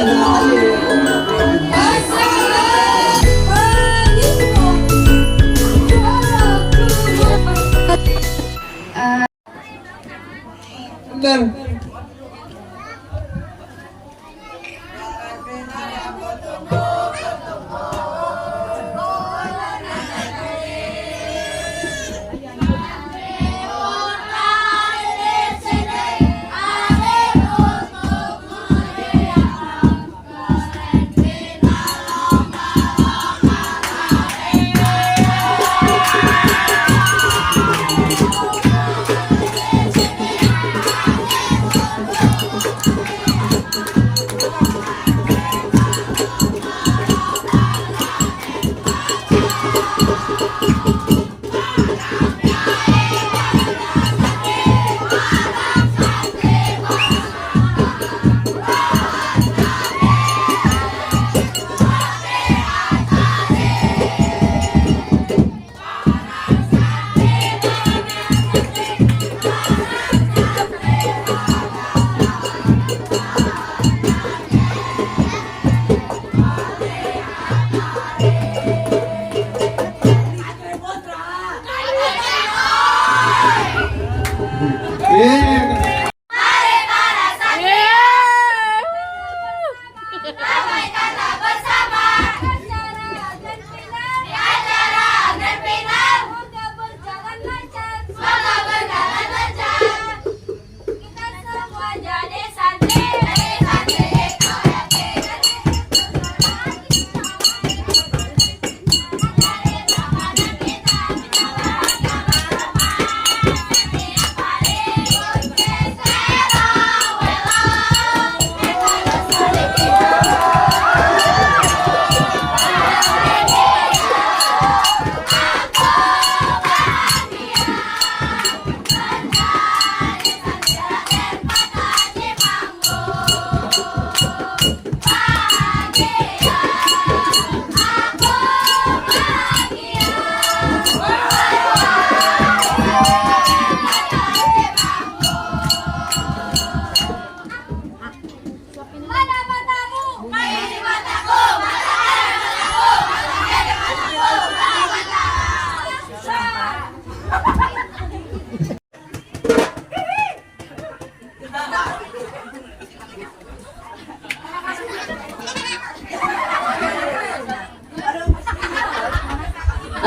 Bener.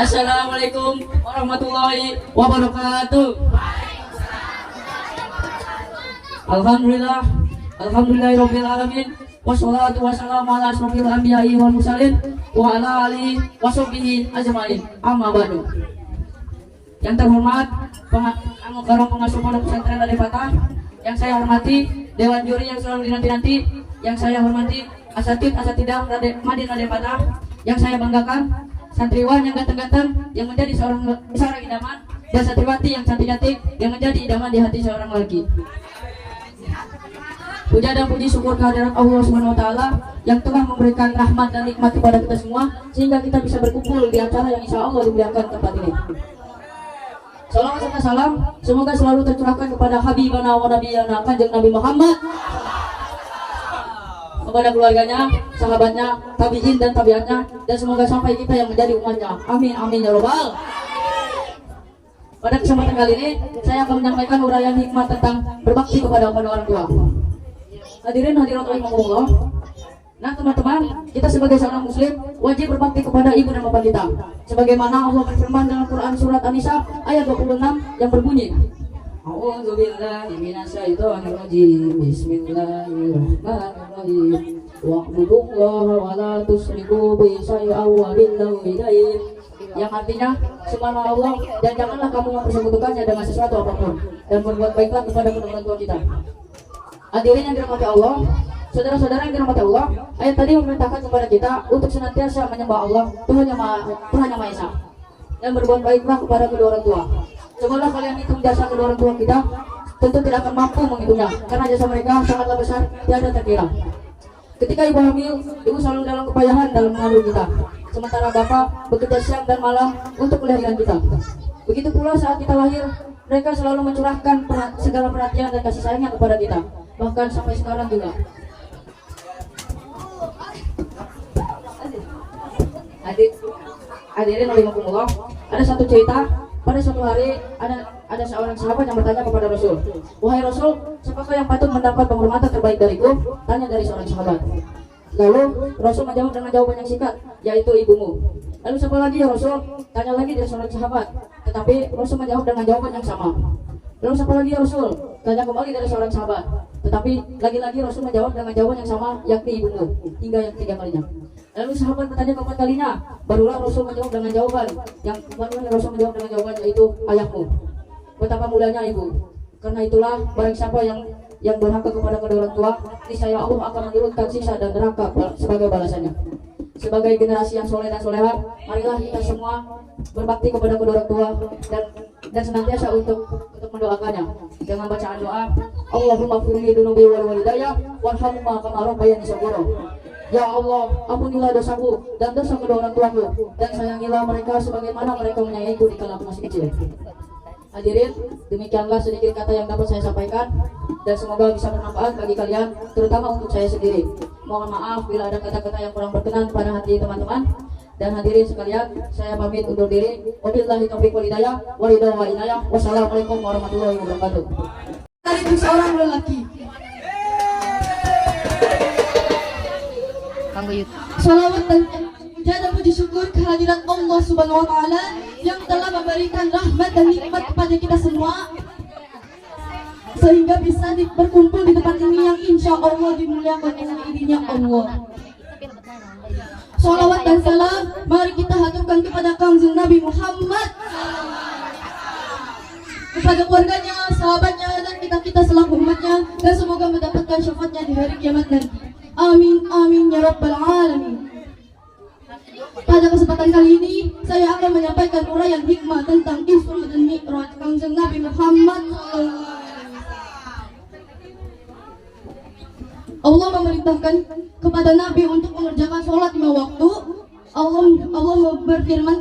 Assalamualaikum warahmatullahi wabarakatuh. Alhamdulillah, alhamdulillahirabbil alamin. Wassalatu wassalamu ala asrofil anbiya'i wal mursalin wa ala alihi washabbihi ajmain. Amma ba'du. Yang terhormat pengasuh pondok pesantren Al Fatah, yang saya hormati dewan juri yang selalu dinanti-nanti, yang saya hormati asatidah Madin Al Fatah, yang saya banggakan santriwan yang ganteng-ganteng yang menjadi seorang idaman, dan santriwati yang cantik-cantik yang menjadi idaman di hati seorang lelaki. Puja dan puji syukur kehadirat Allah Subhanahu wa taala yang telah memberikan rahmat dan nikmat kepada kita semua sehingga kita bisa berkumpul di acara yang insya Allah dimuliakan tempat ini. Salawat serta salam semoga selalu tercurahkan kepada Habibana wa Nabiyana Kanjeng Nabi Muhammad, kepada keluarganya, sahabatnya, tabi'in dan tabi'atnya, dan semoga sampai kita yang menjadi umatnya. Amin amin ya robbal. Pada kesempatan kali ini saya akan menyampaikan uraian hikmah tentang berbakti kepada orang tua. Hadirin hadirat rahimakumullah. Nah teman-teman, kita sebagai seorang muslim wajib berbakti kepada ibu dan bapak kita. Sebagaimana Allah berfirman dalam Quran surat An-Nisa ayat 26 yang berbunyi, A'udzubillahi minasyaitonirrajim. Bismillahirrahmanirrahim. Wa'budullaha wa la tusyriku bihi syai'an wa billahi. Yang artinya sembahlah Allah dan janganlah kamu mempersekutukannya dengan sesuatu apapun, dan berbuat baiklah kepada kedua orang tua kita. Hadirin yang dirahmati Allah, saudara-saudara yang dirahmati Allah, ayat tadi memerintahkan kepada kita untuk senantiasa menyembah Allah, Tuhan yang Maha Esa, dan berbuat baiklah kepada kedua orang tua. Cobalah kalian hitung jasa kedua orang tua kita, tentu tidak akan mampu menghitungnya, karena jasa mereka sangatlah besar, tiada terkira. Ketika ibu hamil, ibu selalu dalam kepayahan dalam mengandung kita, sementara bapak bekerja siang dan malam untuk melahirkan kita. Begitu pula saat kita lahir, mereka selalu mencurahkan segala perhatian dan kasih sayangnya kepada kita, bahkan sampai sekarang juga. Hadirin rahimakumullah, ada satu cerita. Pada suatu hari ada seorang sahabat yang bertanya kepada Rasul, "Wahai Rasul, siapakah yang patut mendapat penghormatan terbaik dariku?" Tanya dari seorang sahabat. Lalu Rasul menjawab dengan jawaban yang singkat, yaitu ibumu. Lalu siapa lagi ya Rasul? Tanya lagi dari seorang sahabat. Tetapi Rasul menjawab dengan jawaban yang sama. Lalu siapa lagi ya Rasul? Tanya kembali dari seorang sahabat. Tetapi lagi-lagi Rasul menjawab dengan jawaban yang sama, yakni ibumu. Hingga yang 3 kalinya. Lalu sahabat bertanya keempat kalinya, barulah Rasul menjawab dengan jawaban yaitu ayahmu. Betapa mudahnya ibu. Karena itulah barang siapa yang berhaka kepada kedua orang tua, niscaya Allah akan menurunkan siksa dan neraka sebagai balasannya. Sebagai generasi yang soleh dan solehah, marilah kita semua berbakti kepada kedua orang tua dan senantiasa untuk mendoakannya dengan bacaan doa, Allahumma firli dunubi wal walidayya warhamhuma kama rabbayani shaghira. Ya Allah, ampunilah dosaku dan dosa kedua orang tuaku, dan sayangilah mereka sebagaimana mereka menyayangiku di kala aku masih kecil. Hadirin, demikianlah sedikit kata yang dapat saya sampaikan, dan semoga bisa bermanfaat bagi kalian, terutama untuk saya sendiri. Mohon maaf bila ada kata-kata yang kurang berkenan pada hati teman-teman. Dan hadirin sekalian, saya pamit undur diri. Wabillahi taufiq wal hidayah, walhidayah wa inayah. Wassalamualaikum warahmatullahi wabarakatuh. Dari seorang lelaki. Salawat dan puja dan puji syukur kehadiran Allah Subhanahu wa Ta'ala yang telah memberikan rahmat dan nikmat kepada kita semua, sehingga bisa berkumpul di tempat ini yang insya Allah dimuliakan oleh dirinya Allah. Salawat dan salam mari kita haturkan kepada Kangjeng Nabi Muhammad, kepada keluarganya, sahabatnya, dan kita selaku umatnya, dan semoga mendapatkan syafaatnya di hari kiamat nanti. Amin amin ya rabbal alamin. Pada kesempatan kali ini saya akan menyampaikan uraian hikmah tentang Isra dan Mi'raj Kangjeng Nabi Muhammad. Allah memerintahkan kepada Nabi untuk mengerjakan sholat 5 waktu. Allah berfirman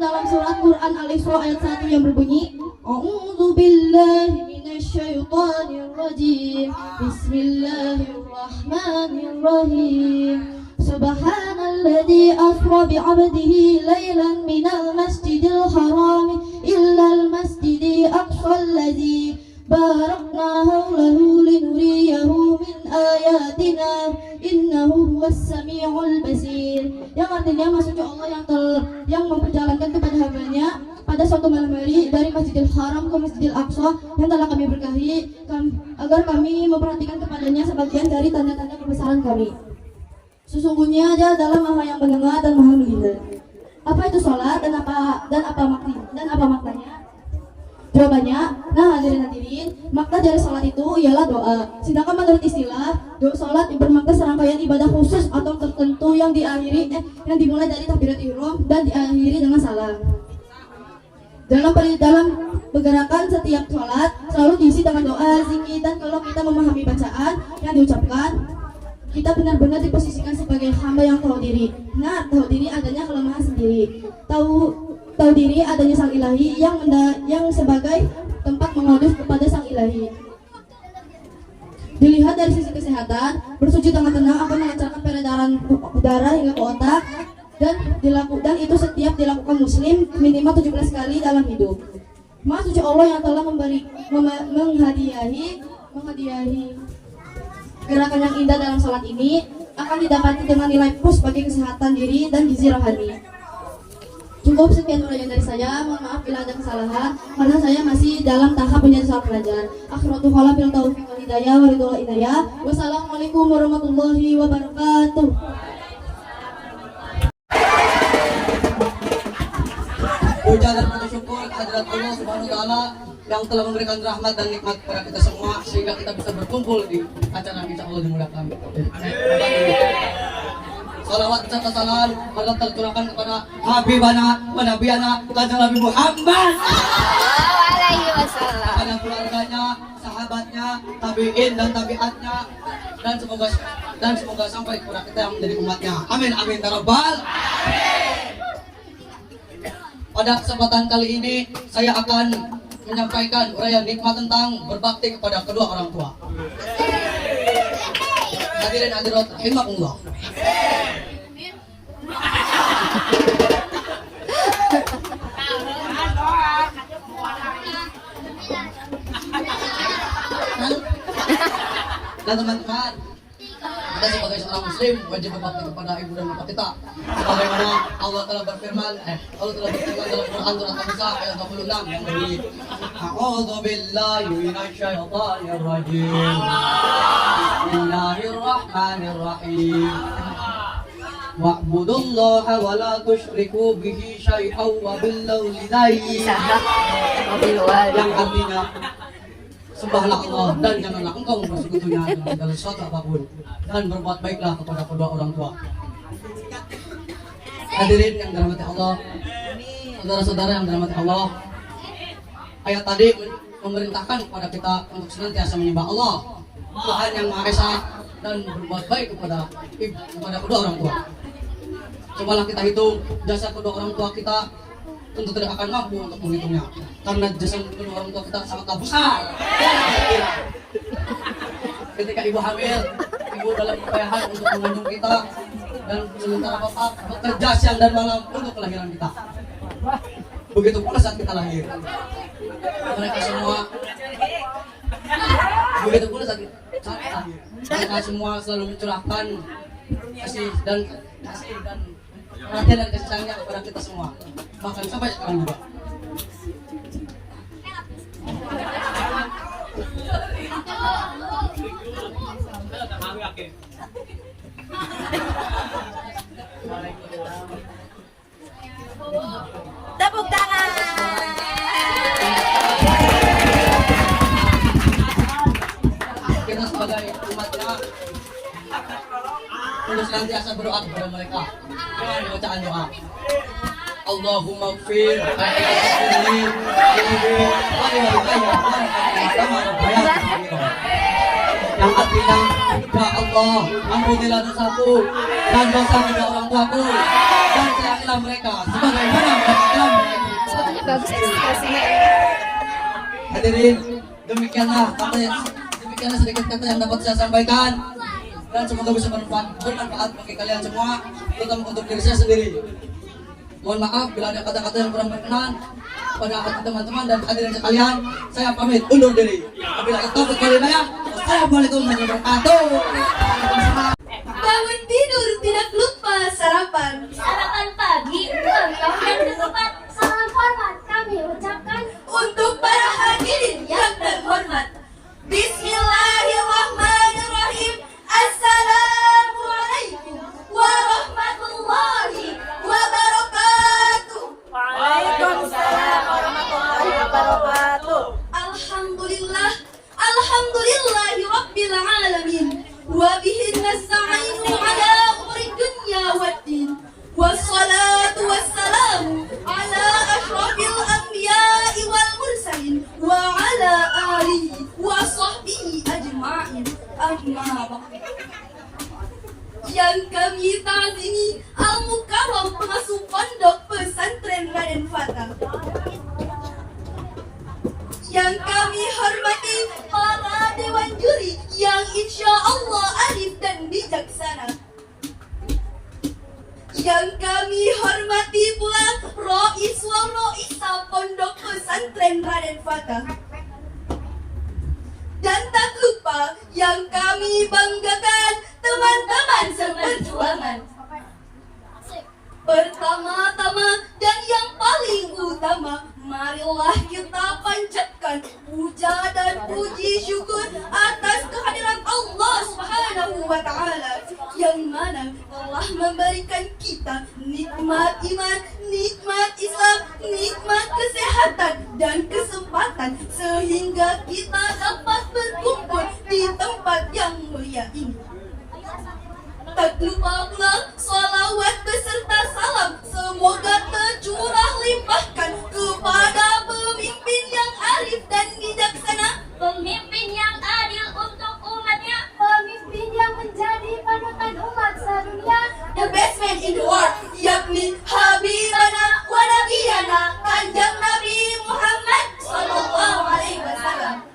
dalam surat Quran Al-Isra ayat 1 yang berbunyi, A'udzu billahi minasyaitonir rajim. Bismillahirrahmanirrahim. Subhanalladzi asra bi'abdihi lailan minal masjidil haram illal masjidil aqsal ladzi barakna hawlahu linuriyahu min ayatina innahu huwas sami'ul basir. Yang artinya maksudnya Allah yang memperjalankan kepada hambanya pada suatu malam hari dari Masjidil Haram ke Masjidil Aqsa yang telah kami berkahi, agar kami memperhatikan kepadanya sebagian dari tanda-tanda kebesaran kami. Sesungguhnya dia adalah Maha yang mendengar dan Maha melihat. Apa itu sholat dan apa maknanya? Jawabannya, hadirin, makna dari sholat itu ialah doa. Sedangkan menurut istilah, sholat bermakna serangkaian ibadah khusus atau tertentu yang dimulai dari takbiratul ihram dan diakhiri dengan salam. Dalam pergerakan setiap sholat selalu diisi dengan doa, zikir, dan kalau kita memahami bacaan yang diucapkan, kita benar-benar diposisikan sebagai hamba yang tahu diri. Tahu diri adanya kelemahan sendiri. Tahu diri adanya sang ilahi yang sebagai tempat menghadap kepada sang ilahi. Dilihat dari sisi kesehatan, bersujud dengan tenang akan melancarkan peredaran darah hingga ke otak, dan itu setiap dilakukan muslim minimal 17 kali dalam hidup. Maha suci Allah yang telah menghadiahi gerakan yang indah dalam salat ini akan didapati dengan nilai plus bagi kesehatan diri dan gizi rohani. Cukup sekian uraian dari saya. Mohon maaf bila ada kesalahan karena saya masih dalam tahap menjadi seorang pelajar. Akhiratu qala bil taufiq wal hidayah wa ridha inayah. Wassalamualaikum warahmatullahi wabarakatuh. Puja dan puji syukur kehadirat Allah Subhanahu wa Ta'ala yang telah memberikan rahmat dan nikmat kepada kita semua sehingga kita bisa berkumpul di acara insya Allah dimuliakan. Salawat serta salam marilah tercurahkan kepada Habibana wa Nabiyana Kanjeng Nabi Muhammad kepada keluarganya, sahabatnya, tabi'in dan tabi'atnya, dan semoga sampai kepada kita yang menjadi umatnya. Amin amin ya rabbal alamin. Pada kesempatan kali ini saya akan menyampaikan uraian nikmat tentang berbakti kepada kedua orang tua. Hadirin hadirat rahimakumullah. Dan teman-teman, kita sebagai seorang muslim wajib berbakti kepada ibu dan bapak kita. Sebagaimana Allah telah berfirman dalam Quran surat An-Nisa ayat 26 yang berbunyi, A'udzu billahi minasyaitonir rajim. Bismillahirrahmanirrahim. Wa'budullaha wa la tusyriku bihi syai'an wa bil walidaini. Yang artinya sembahlah Allah dan janganlah engkau bersekutunya dengan segala sesuatu apapun, dan berbuat baiklah kepada kedua orang tua. Hadirin yang dirahmati Allah, saudara-saudara yang dirahmati Allah, ayat tadi memerintahkan kepada kita untuk senantiasa menyembah Allah, Tuhan yang Maha Esa, dan berbuat baik kepada kedua orang tua. Cobalah kita hitung jasa kedua orang tua kita, tentu tidak akan mampu untuk menghitungnya, karena jasa kedua orang tua kita sangatlah besar. Ketika ibu hamil, ibu dalam kepayahan untuk mengandung kita, dan sementara bapak bekerja siang dan malam untuk kelahiran kita. Begitu pula saat kita lahir, mereka semua begitu pula saat kita lahir, mereka semua selalu mencurahkan kasih dan perhatian dan kasih sayangnya kepada kita semua, bahkan sampai sekarang juga. Tepuk tangan. Kita sebagai umatnya harus senantiasa berdoa kepada mereka dengan bacaan doa. Allahumma gfir yang artinya, ya Allah, ampunilah dosaku dan dosa kedua orang tuaku, dan sayangilah mereka sebagaimana mereka telah menyayangi. Hadirin, demikianlah sedikit kata yang dapat saya sampaikan, dan semoga bisa bermanfaat bagi kalian semua, terutama untuk diri saya sendiri. Mohon maaf bila ada kata-kata yang kurang berkenan pada hati teman-teman dan hadirin sekalian. Saya pamit undur diri. Apabila itu berkalimaya, wassalamualaikum warahmatullahi wabarakatuh. Bangun tidur tidak lupa sarapan. Sarapan pagi, engkau yang tepat. Salam hormat kami ucapkan Untuk para hadirin yang terhormat, Bismillahirrahmanirrahim. Assalamualaikum warahmatullahi wabarakatuh. Waalaikumsalam warahmatullahi wabarakatuh. Alhamdulillahi rabbil alamin. Wa bihi nasta'inu ala umuri dunya waddin. Wassalatu wassalamu ala ashrafil anbiya'i wal mursalin wa ala alihi wa sahbihi ajma'in. Amma ba'd. Yang kami ta'zimi Al-Mukarram pengasuh pondok pesantren Raden Fata. Yang kami hormati para dewan juri yang insya Allah arif dan bijaksana. Yang kami hormati pula Rois wal Roisa pondok pesantren Raden Fata. Dan tak lupa yang kami banggakan teman-teman seperjuangan. Pertama-tama dan yang paling utama, marilah kita panjatkan puja dan puji syukur atas kehadiran Allah Subhanahu wa Ta'ala, yang mana telah memberikan kita nikmat iman, nikmat Islam, nikmat kesehatan dan kesempatan, sehingga kita dapat berkumpul di tempat yang mulia ini. Tak lupa pula salawat beserta salam semoga tercurah limpahkan kepada pemimpin yang arif dan bijaksana, pemimpin yang adil untuk umatnya, pemimpin yang menjadi panutan umat sedunia, the best man in the world, yakni Habibana wa Nabiyana Kanjeng Nabi Muhammad Sallallahu Alaihi Wasallam.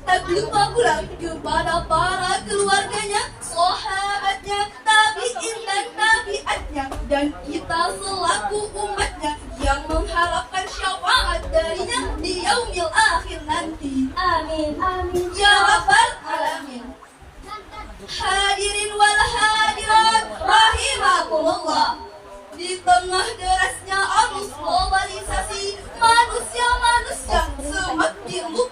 Tak lupa pula kepada para keluarganya, sahabatnya, tabi'in dan tabi'atnya, dan kita selaku umatnya yang mengharapkan syafaat darinya di yaumil akhir nanti. amin amin Ya Rabbal Alamin.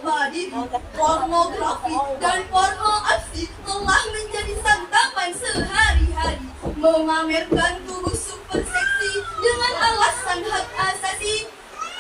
body, pornografi, dan porno aksi telah menjadi santapan sehari-hari. Memamerkan tubuh super seksi dengan alasan hak asasi.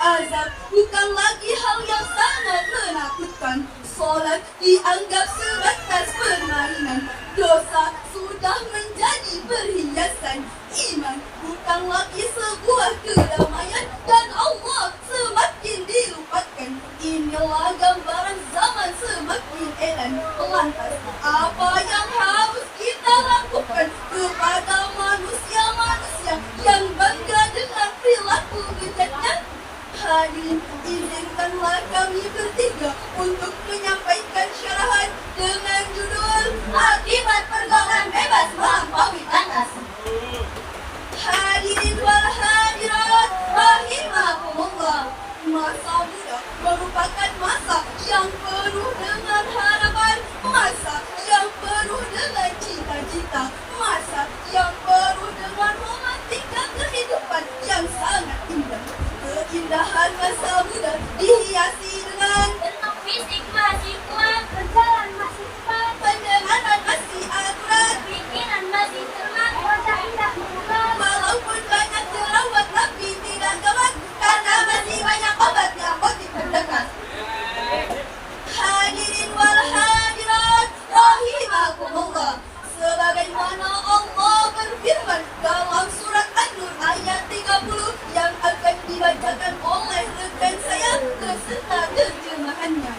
Azab bukan lagi hal yang sangat menakutkan. Sholat dianggap sebatas permainan. Dosa sudah menjadi perhiasan. Iman bukan lagi sebuah kedamaian, dan Allah semakin dilupakan. Inilah gambaran zaman semakin edan. Lantas apa yang harus kita lakukan kepada manusia-manusia yang bangga dengan perilaku bejatnya? Hadirin, izinkanlah kami bertiga untuk menyampaikan syarahan dengan judul Akibat Pergaulan Bebas Melampaui Batas. Hadirin wal hadirat rahimakumullah. Masa muda merupakan masa yang penuh dengan harapan, masa yang penuh dengan cita-cita, masa yang penuh dengan romantika kehidupan yang sangat indah. Keindahan masa muda dihiasi dengan Bentuk fisik masih kuat, berjalan masih cepat, pendengaran masih akurat, pikiran masih cermat, wajah indah mengular. walaupun banyak jerawat tapi tidak gawat, karena masih banyak obat di apotek terdekat. Hadirin wal hadirat rahimakumullah. Sebagaimana Allah berfirman dalam surat An-Nur ayat 30 yang akan dibacakan oleh rekan saya beserta terjemahannya.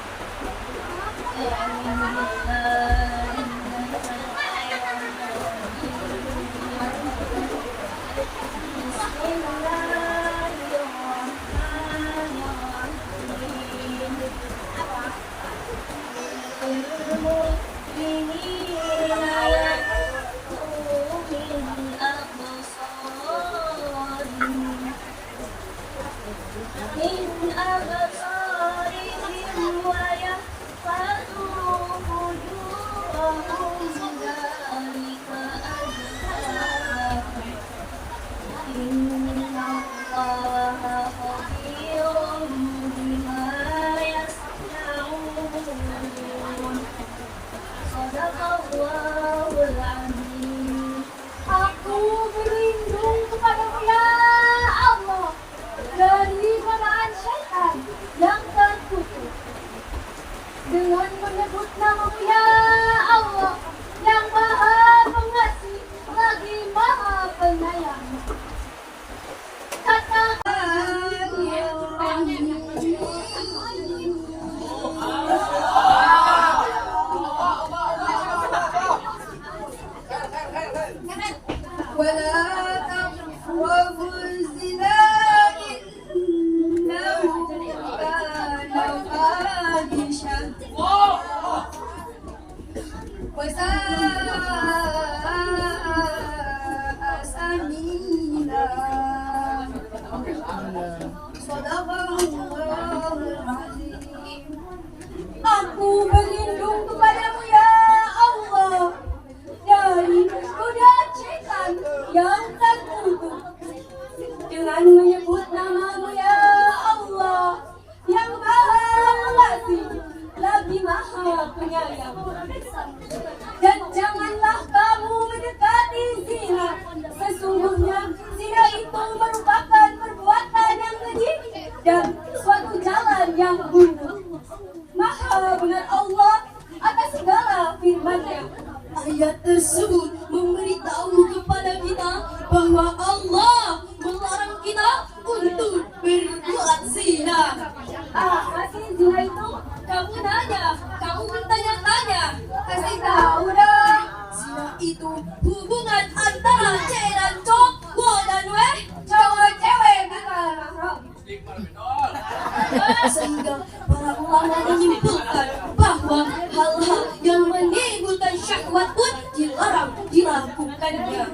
Aku berlindung kepadamu ya Allah dari godaan syaitan yang terkutuk. Dengan menyebut namamu ya Allah yang maha pengasih lagi maha penyayang. Katakan ya ولا تقربوا الزنا إنه كان فاحشة وساء سبيلا. صدق الله العظيم. Aku berlindung kepadamu ya Allah dari godaan syaitan yang terkutuk. Dengan menyebut namamu ya Allah yang maha pengasih lagi maha penyayang. Dan janganlah kamu mendekati zina. Sesungguhnya zina itu merupakan perbuatan yang keji dan suatu jalan yang buruk. Maha benar Allah atas segala firman-Nya. Ayat tersebut memberitahu kepada kita bahwa Allah melarang kita untuk berbuat zina. Apa sih zina itu? Kamu nanya, kamu bertanya-tanya. Kasih tahu dong. Zina itu hubungan antara cewek dan cowok dan cowok-cewek bukan mahram. Sehingga para ulama menyimpulkan bahwa hal-hal yang menimbulkan syahwat pun dilarang dilakukannya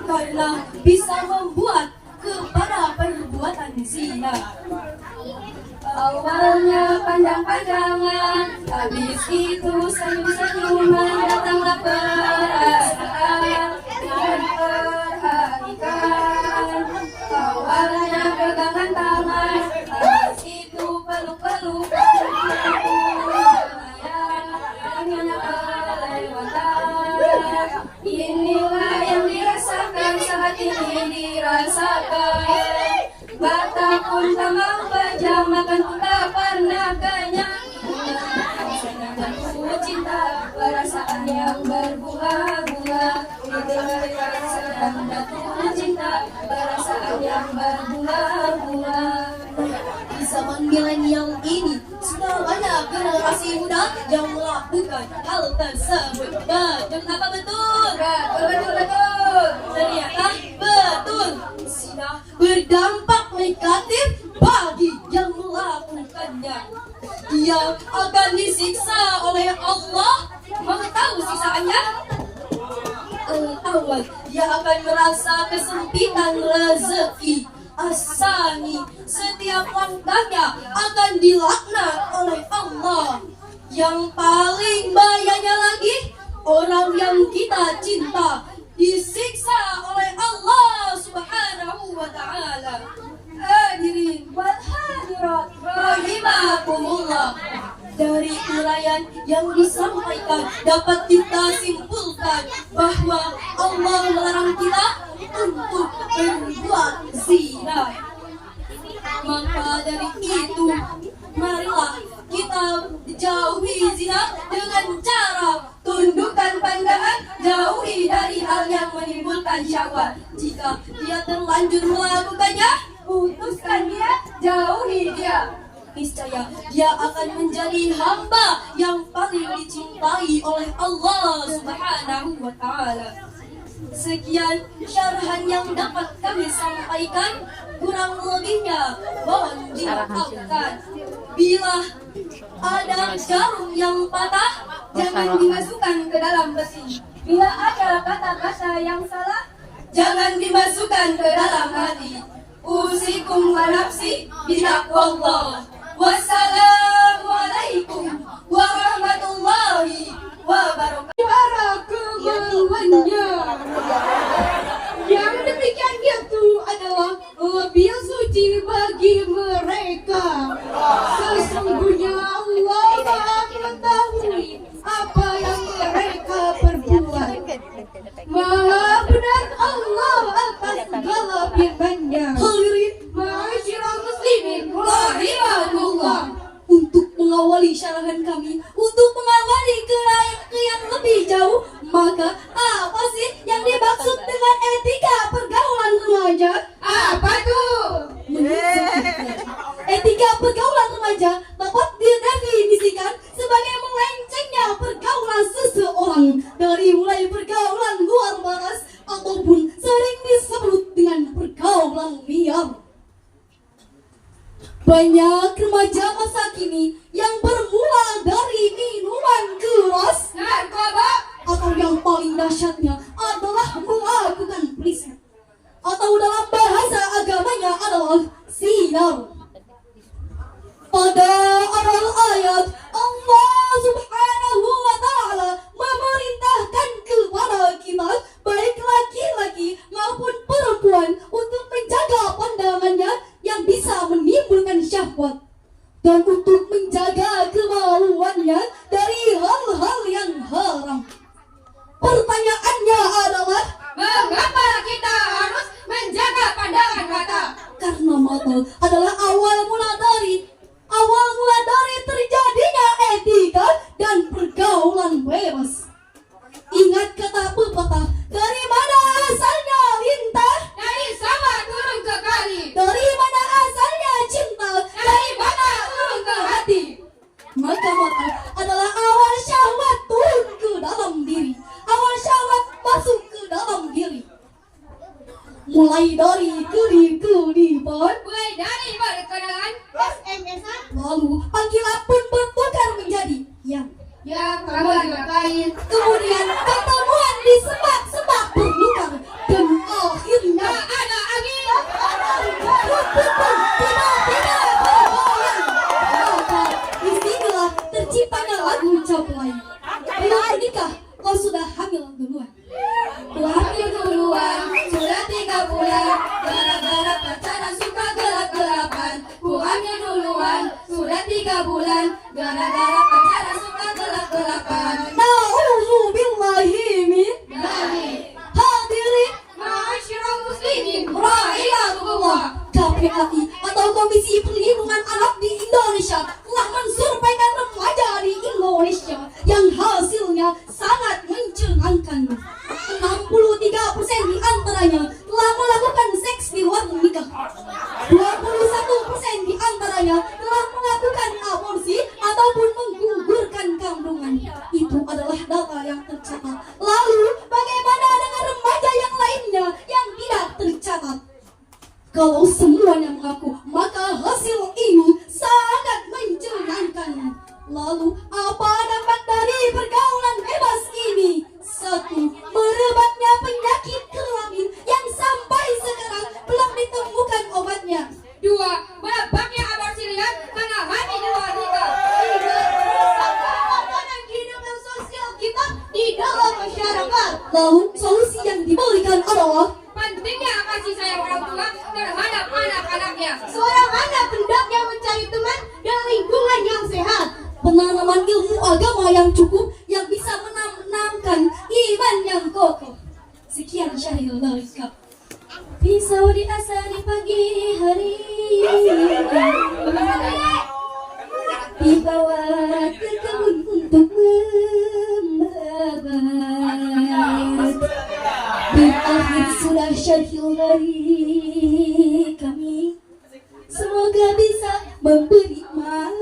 karena bisa membuat kepada perbuatan zina. Awalnya pandang-pandangan, habis itu senyum-senyuman, datanglah perasaan dan perhatikan. Awalnya pegangan tangan, habis itu peluk-peluk. pakaian. Batak pun tak mau baca, makan pun tak pernah kenyang. Senang dan ku cinta, perasaan yang berbunga-bunga. Senang dan ku cinta, perasaan yang berbunga-bunga. Di zaman milenial ini, sudah banyak generasi muda yang melakukan hal tersebut. Betul apa betul? Betul. Ternyata betul. Sudah berdampak negatif bagi yang melakukannya. Dia akan disiksa oleh Allah. Mau tahu siksaannya? Awal, dia akan merasa kesempitan rezeki. Asani, setiap langkahnya akan dilaknat oleh Allah. Yang paling bahayanya lagi, orang yang kita cinta disiksa oleh Allah Subhanahu wa ta'ala. Hadirin wal hadirat rahimakumullah. Dari uraian yang disampaikan dapat kita simpulkan bahwa Allah melarang kita untuk berbuat zina. Maka dari itu, marilah kita jauhi zina dengan cara tundukkan pandangan, jauhi dari hal yang menimbulkan syahwat. Jika dia terlanjur melakukannya, putuskan dia, jauhi dia. Niscaya dia akan menjadi hamba yang paling dicintai oleh Allah Subhanahu wa ta'ala. Sekian syarahan yang dapat kami sampaikan, kurang lebihnya mohon dimaafkan. Bila ada jarum yang patah, jangan dimasukkan ke dalam besi. Bila ada kata-kata yang salah, jangan dimasukkan ke dalam hati. Usikum wa nafsi bitaqwallah. Wassalamualaikum warahmatullahi wabarakatuh. Para kemauannya. Yang demikian itu adalah lebih suci bagi mereka. Sesungguhnya Allah Maha mengetahui apa yang mereka perbuat. Maha benar Allah atas segala firman-Nya. Hadirin ma'asyiral muslimin rahimakumullah. Untuk mengawali syarahan kami, untuk mengawali ke yang lebih jauh, maka apa sih yang dimaksud dengan etika pergaulan remaja? Apa tuh? Etika pergaulan remaja dapat didefinisikan sebagai melencengnya pergaulan seseorang dari mulai pergaulan luar batas ataupun sering disebut dengan pergaulan liar. Banyak remaja masa kini yang bermula dari minuman keras, narkoba, atau yang paling dahsyatnya adalah melakukan riset, atau dalam bahasa agamanya adalah sinar. Pada awal ayat, Allah Subhanahu wa ta'ala memerintahkan kepada kita, baik laki-laki maupun perempuan, untuk menjaga pandangannya yang bisa menimbulkan syahwat, dan untuk menjaga kemaluannya dari hal-hal yang haram. Pertanyaannya adalah, mengapa kita harus menjaga pandangan mata? Karena mata adalah awal mula dari terjadinya etika dan pergaulan bebas. Ingat kata pepatah, dari mana asalnya lintah? Dari sama turun ke kali. Dari mana asalnya cinta? Dari mana turun ke hati? Maka mata adalah awal syahwat turun ke dalam diri, awal syahwat masuk ke dalam diri. Mulai dari kedipan, mulai dari perkenalan, SMS-an, lalu panggilan pun bertukar menjadi yang kamu ngapain. Kemudian ketemuan di semak-semak berlukar, dan akhirnya ada angin. Tidak bergoyang. Maka disinilah terciptanya lagu Caplay. Belum menikah, kau sudah hamil duluan. Hamil duluan, sudah 3 bulan. Gara-gara pacaran suka gelap-gelapan. Ku hamil duluan, sudah 3 bulan. Gara-gara pacaran suka gelap-gelapan. Na'udzubillahi min dzalik. Hadirin ma'asyiral muslimin rahimakumullah. pernikahanmu. 63% di antaranya telah melakukan seks di luar nikah. 21% di antaranya telah melakukan aborsi ataupun menggugurkan kandungan. Itu adalah data yang tercatat. Lalu, bagaimana dengan remaja yang lainnya yang tidak tercatat? Kalau semuanya mengaku, maka hasil ini sangat mencengangkan. Lalu, apa dampak dari pergaulan bebas ini? 1. Merebaknya penyakit kelamin yang sampai sekarang belum ditemukan obatnya. 2. Merebaknya aborsi liar karena hamil di luar nikah. 3. Merusaknya tatanan kehidupan sosial kita di dalam masyarakat. Lalu, solusi yang diberikan adalah Pentingnya kasih sayang orang tua terhadap anak-anaknya. seorang anak hendaknya mencari teman dan lingkungan yang sehat. Penanaman ilmu agama yang cukup yang bisa menanamkan iman yang kokoh. Sekian syair lengkap. Pisau di asar di pagi hari, dibawa ke kebun untuk membabat. Berakhir sudah syarhil dari kami. Semoga bisa memberi manfaat.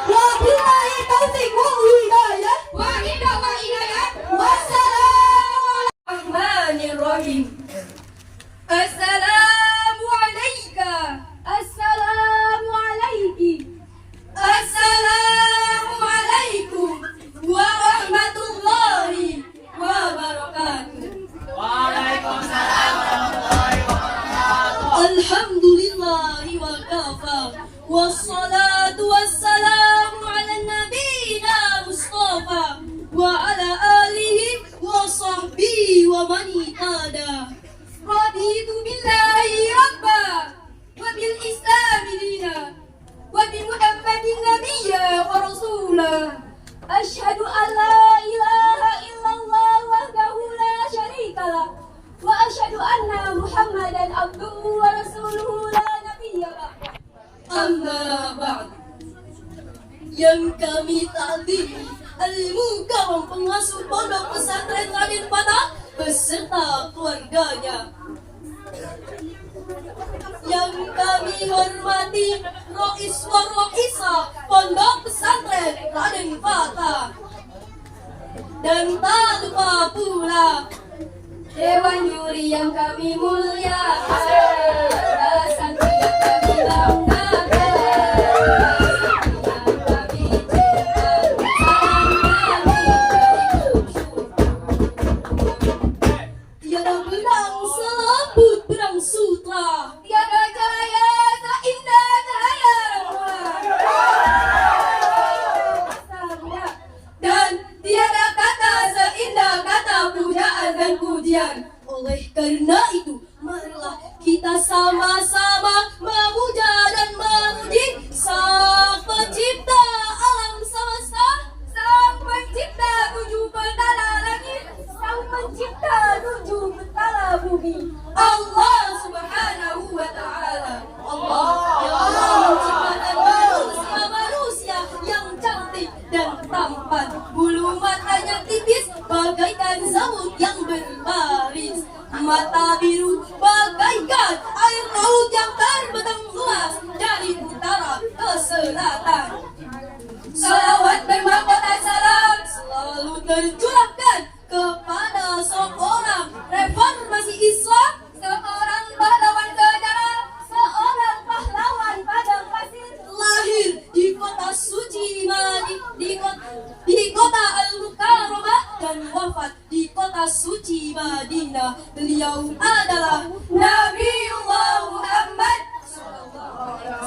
Wabillahi taufiq wal hidayah. Wassalamualaikum. Assalamu alayka. Assalamu alayki. Assalamu alaikum warahmatullahi wabarakatuh. Alhamdulillahi wa kafa. Wassalatu wassalamu ala nabiyina Mustafa wa ala alihi wa sahbihi wa man itada. Raditu billahi rabba wa bil islami dina wa bi Muhammadin nabiyya wa rasulah. Asyhadu an la ilaha illallah wahdahu la syarika lah wa asyhadu anna Muhammadan abduhu wa rasuluhu la nabiyya ba'da. Amma ba'd. Yang kami takzimi al-mukarram pengasuh pondok pesantren Raden Patah beserta keluarganya. Yang kami hormati Rois wa Roisa Pondok Pesantren Raden Patah. Dan tak lupa pula Dewan Juri yang kami muliakan, santri yang kami banggakan, yang kami cintai, salam kami dari tiada benang selembut benang sutra, tiada cahaya seindah cahaya Rahman, dan tiada kata seindah kata pujaan dan pujian. Oleh karena itu, marilah kita sama-sama memuja dan memuji Sang Pencipta alam semesta, Sang Pencipta tujuh petala langit, Sang Pencipta tujuh petala bumi, Allah Subhanahu wa Ta'ala. Allah yang menciptakan manusia yang cantik dan tampan, bulu matanya tipis bagaikan zamrud yang berbaris, mata biru bagaikan air laut yang terbentang luas dari utara ke selatan. Salawat bermahkota salam selalu tercurahkan kepada seorang reformasi Islam, seorang pahlawan sejarah, seorang pahlawan padang pasir, lahir di kota suci di kota Al-Mukarramah dan wafat di kota suci Madinah. Beliau adalah Nabiullah Muhammad SAW.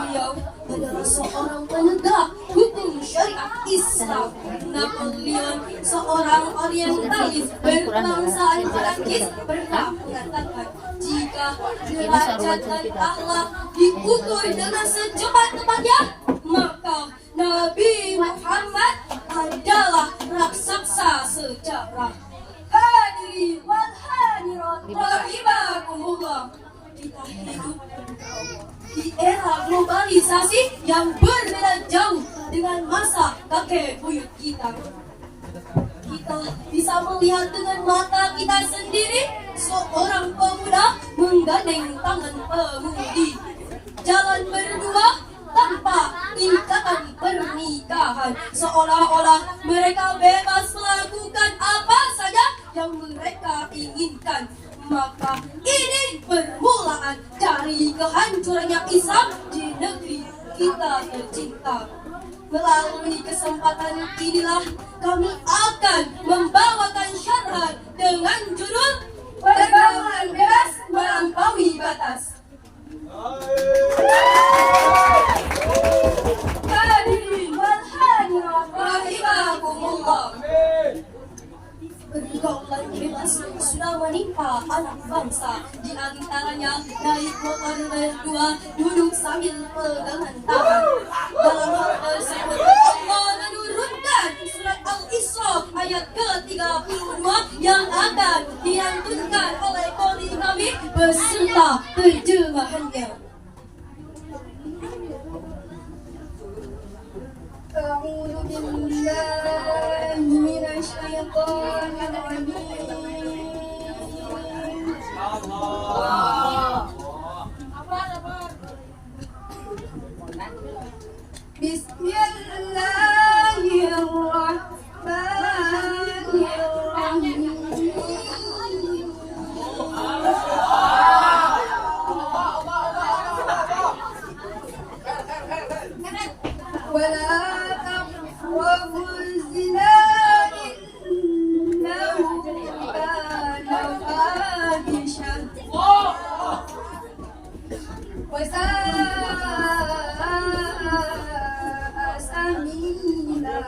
Beliau adalah seorang penegak hukum syariat Islam. Napoleon, seorang orientalis berbangsaan Perancis, pernah mengatakan, jika derajat dan akhlak diukur dengan secepat-cepatnya, maka Nabi Muhammad adalah raksasa sejarah. Hadirin wal hadirat rahimakumullah. Kita hidup di era globalisasi yang berbeda jauh dengan masa masa kakek buyut kita. Kita bisa melihat dengan mata kita sendiri seorang pemuda menggandeng tangan pemudi, jalan berdua tanpa ikatan pernikahan, seolah-olah mereka bebas melakukan apa saja yang mereka inginkan. Maka ini permulaan dari kehancurannya Islam di negeri kita tercinta. Melalui kesempatan inilah kami akan membawakan syarah dengan judul Pergaulan Bebas Melampaui Batas. Hadirin wal hadirat rahimakumullah. Pergaulan bebas sudah menimpa anak bangsa. Di antaranya naik motor berdua, duduk sambil pegangan tangan. Dalam hal tersebut Allah menurunkan surat Al-Isra ayat ke-32 yang akan dilantunkan oleh kodi kami beserta terjemahannya. أعوذ بالله من الشيطان الرجيم. بسم الله الرحمن الرحيم. ولا تقربوا الزنا إنه كان فاحشة وساء سبيلا.